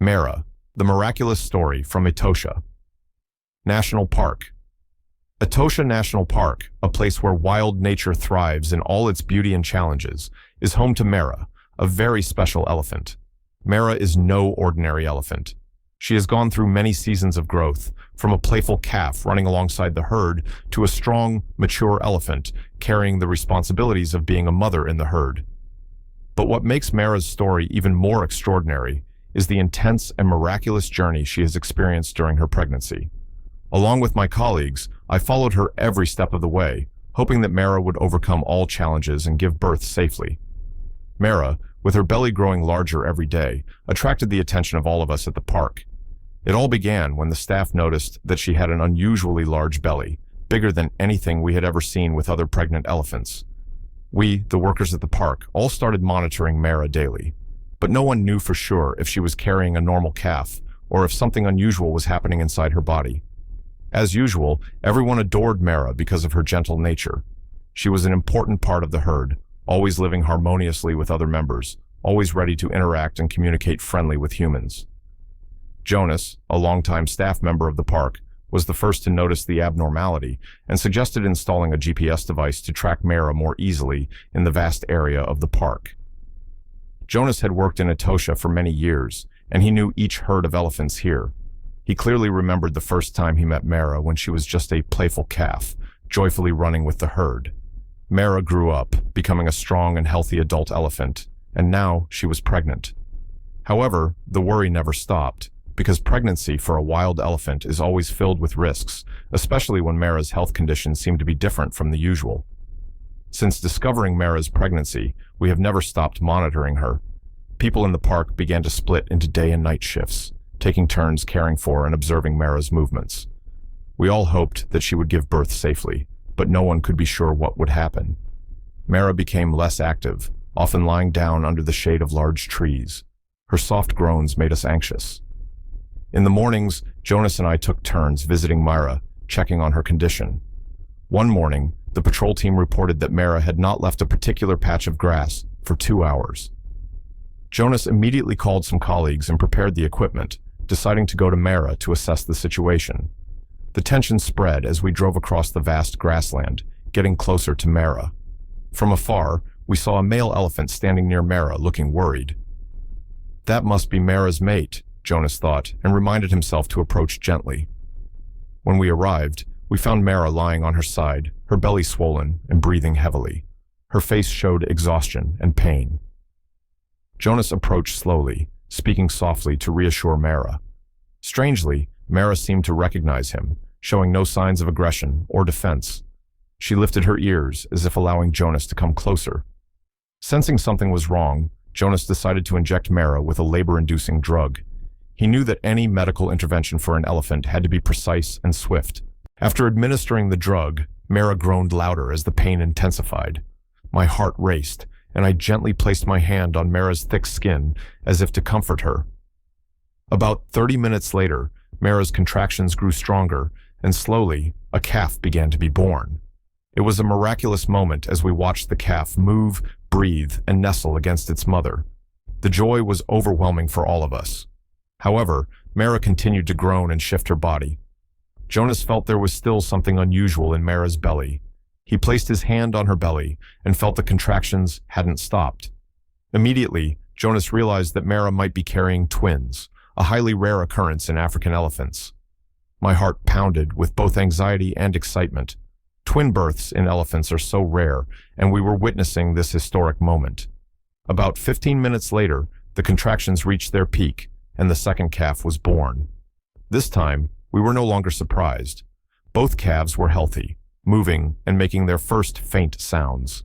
Maira, the miraculous story from Etosha National Park. Etosha National Park, a place where wild nature thrives in all its beauty and challenges, is home to Maira, a very special elephant. Maira is no ordinary elephant. She has gone through many seasons of growth, from a playful calf running alongside the herd to a strong, mature elephant carrying the responsibilities of being a mother in the herd. But what makes Maira's story even more extraordinary is the intense and miraculous journey she has experienced during her pregnancy. Along with my colleagues, I followed her every step of the way, hoping that Maira would overcome all challenges and give birth safely. Maira, with her belly growing larger every day, attracted the attention of all of us at the park. It all began when the staff noticed that she had an unusually large belly, bigger than anything we had ever seen with other pregnant elephants. We, the workers at the park, all started monitoring Maira daily, but no one knew for sure if she was carrying a normal calf or if something unusual was happening inside her body. As usual, everyone adored Maira because of her gentle nature. She was an important part of the herd, always living harmoniously with other members, always ready to interact and communicate friendly with humans. Jonas, a longtime staff member of the park, was the first to notice the abnormality and suggested installing a GPS device to track Maira more easily in the vast area of the park. Jonas had worked in Etosha for many years, and he knew each herd of elephants here. He clearly remembered the first time he met Maira when she was just a playful calf, joyfully running with the herd. Maira grew up, becoming a strong and healthy adult elephant, and now she was pregnant. However, the worry never stopped, because pregnancy for a wild elephant is always filled with risks, especially when Maira's health conditions seem to be different from the usual. Since discovering Maira's pregnancy, we have never stopped monitoring her. People in the park began to split into day and night shifts, taking turns caring for and observing Maira's movements. We all hoped that she would give birth safely, but no one could be sure what would happen. Maira became less active, often lying down under the shade of large trees. Her soft groans made us anxious. In the mornings, Jonas and I took turns visiting Maira, checking on her condition. One morning, the patrol team reported that Maira had not left a particular patch of grass for 2 hours. Jonas immediately called some colleagues and prepared the equipment, deciding to go to Maira to assess the situation. The tension spread as we drove across the vast grassland, getting closer to Maira. From afar, we saw a male elephant standing near Maira, looking worried. That must be Maira's mate, Jonas thought, and reminded himself to approach gently. When we arrived, we found Maira lying on her side, her belly swollen and breathing heavily. Her face showed exhaustion and pain. Jonas approached slowly, speaking softly to reassure Maira. Strangely, Maira seemed to recognize him, showing no signs of aggression or defense. She lifted her ears as if allowing Jonas to come closer. Sensing something was wrong, Jonas decided to inject Maira with a labor-inducing drug. He knew that any medical intervention for an elephant had to be precise and swift. After administering the drug, Maira groaned louder as the pain intensified. My heart raced, and I gently placed my hand on Maira's thick skin as if to comfort her. About 30 minutes later, Maira's contractions grew stronger, and slowly, a calf began to be born. It was a miraculous moment as we watched the calf move, breathe, and nestle against its mother. The joy was overwhelming for all of us. However, Maira continued to groan and shift her body. Jonas felt there was still something unusual in Maira's belly. He placed his hand on her belly and felt the contractions hadn't stopped. Immediately, Jonas realized that Maira might be carrying twins, a highly rare occurrence in African elephants. My heart pounded with both anxiety and excitement. Twin births in elephants are so rare, and we were witnessing this historic moment. About 15 minutes later, the contractions reached their peak, and the second calf was born. This time, we were no longer surprised. Both calves were healthy, moving and making their first faint sounds.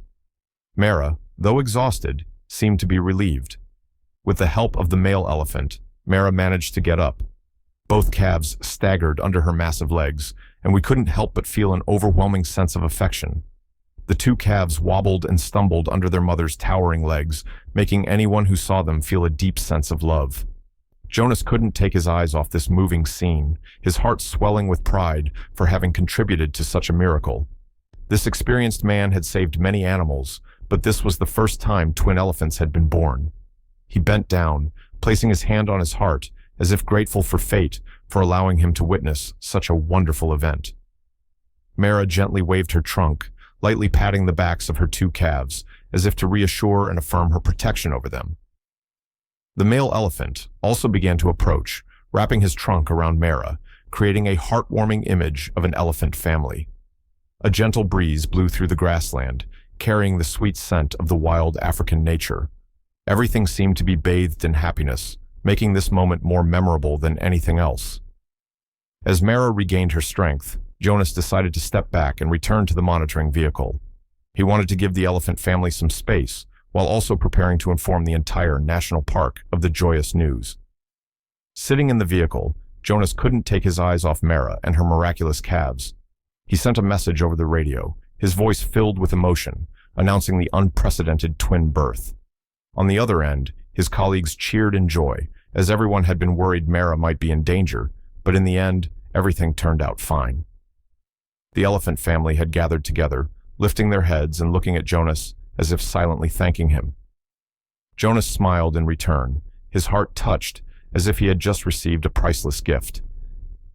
Maira, though exhausted, seemed to be relieved. With the help of the male elephant, Maira managed to get up. Both calves staggered under her massive legs, and we couldn't help but feel an overwhelming sense of affection. The two calves wobbled and stumbled under their mother's towering legs, making anyone who saw them feel a deep sense of love. Jonas couldn't take his eyes off this moving scene, his heart swelling with pride for having contributed to such a miracle. This experienced man had saved many animals, but this was the first time twin elephants had been born. He bent down, placing his hand on his heart, as if grateful for fate for allowing him to witness such a wonderful event. Maira gently waved her trunk, lightly patting the backs of her two calves, as if to reassure and affirm her protection over them. The male elephant also began to approach, wrapping his trunk around Maira, creating a heartwarming image of an elephant family. A gentle breeze blew through the grassland, carrying the sweet scent of the wild African nature. Everything seemed to be bathed in happiness, making this moment more memorable than anything else. As Maira regained her strength, Jonas decided to step back and return to the monitoring vehicle. He wanted to give the elephant family some space, while also preparing to inform the entire national park of the joyous news. Sitting in the vehicle, Jonas couldn't take his eyes off Maira and her miraculous calves. He sent a message over the radio, his voice filled with emotion, announcing the unprecedented twin birth. On the other end, his colleagues cheered in joy, as everyone had been worried Maira might be in danger, but in the end, everything turned out fine. The elephant family had gathered together, lifting their heads and looking at Jonas as if silently thanking him. Jonas smiled in return, his heart touched as if he had just received a priceless gift.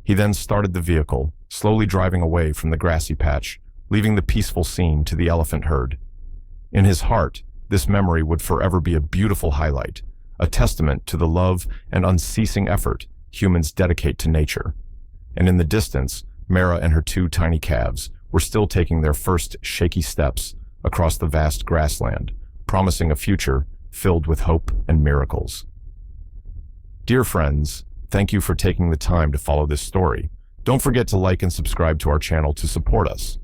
He then started the vehicle, slowly driving away from the grassy patch, leaving the peaceful scene to the elephant herd. In his heart, this memory would forever be a beautiful highlight, a testament to the love and unceasing effort humans dedicate to nature. And in the distance, Maira and her two tiny calves were still taking their first shaky steps across the vast grassland, promising a future filled with hope and miracles. Dear friends, thank you for taking the time to follow this story. Don't forget to like and subscribe to our channel to support us.